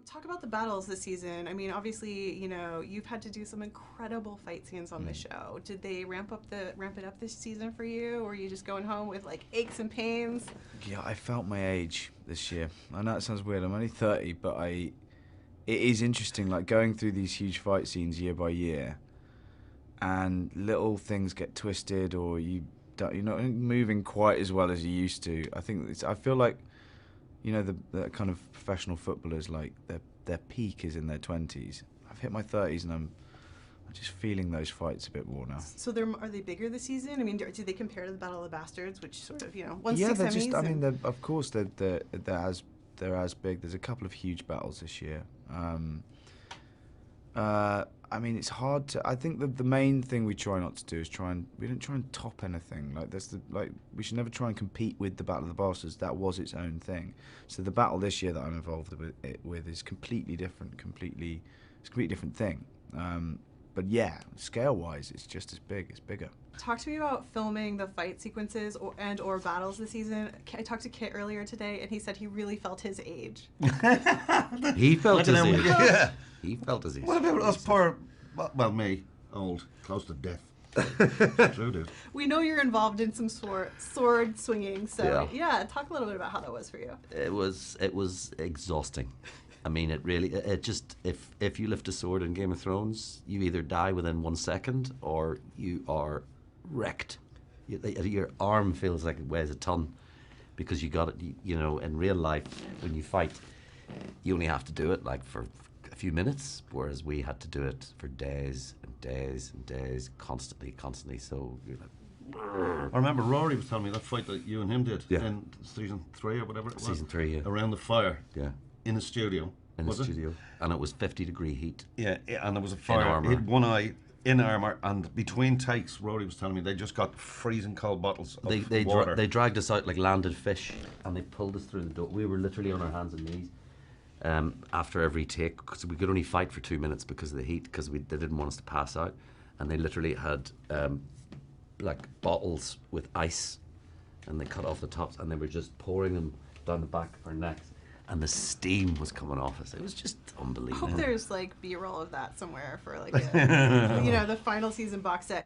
Talk about the battles this season. I mean, obviously, you know, you've had to do some incredible fight scenes on the show. Did they ramp it up this season for you, or are you just going home with like aches and pains? Yeah, I felt my age this year. I know it sounds weird. I'm only 30, but it is interesting, like going through these huge fight scenes year by year, and little things get twisted, or you're not moving quite as well as you used to. I feel like, you know, the kind of professional footballers, like their peak is in their 20s. I've hit my 30s, and I'm just feeling those fights a bit more now. So are they bigger this season? I mean, do they compare to the Battle of the Bastards, which sort of, you know, won Yeah, six they're Emmys? just. I mean, of course, they're as big. There's a couple of huge battles this year. I mean, it's hard to. I think the main thing we try not to do is we don't try and top anything. We should never try and compete with the Battle of the Bastards. That was its own thing. So the battle this year that I'm involved with is completely different. It's a completely different thing. But yeah, scale-wise, it's just as big. It's bigger. Talk to me about filming the fight sequences or battles this season. I talked to Kit earlier today, and he said he really felt his age. He felt his age. Yeah. He felt his age. What about us poor, well, me, old, close to death. True, dude. We know you're involved in some sword swinging, so Yeah. talk a little bit about how that was for you. It was exhausting. I mean, it just, if you lift a sword in Game of Thrones, you either die within 1 second or you are wrecked. Your arm feels like it weighs a ton because you got it, you know, in real life, when you fight, you only have to do it like for a few minutes, whereas we had to do it for days and days and days, constantly. So you're like, I remember Rory was telling me that fight that you and him did Yeah. in season 3 or whatever it was. Season 3, yeah. Around the fire. Yeah. In the studio. In the was it? studio. And it was 50-degree heat. Yeah, and there was a fire. armour. He had one eye in armour, and between takes, Rory was telling me they just got freezing cold bottles of water. They dragged us out like landed fish, and they pulled us through the door. We were literally on our hands and knees after every take, because we could only fight for 2 minutes because of the heat, because they didn't want us to pass out. And they literally had like bottles with ice, and they cut off the tops, and they were just pouring them down the back of our necks. And the steam was coming off us. It was just I unbelievable. hope there's like B-roll of that somewhere for like a, you know, the final season box set.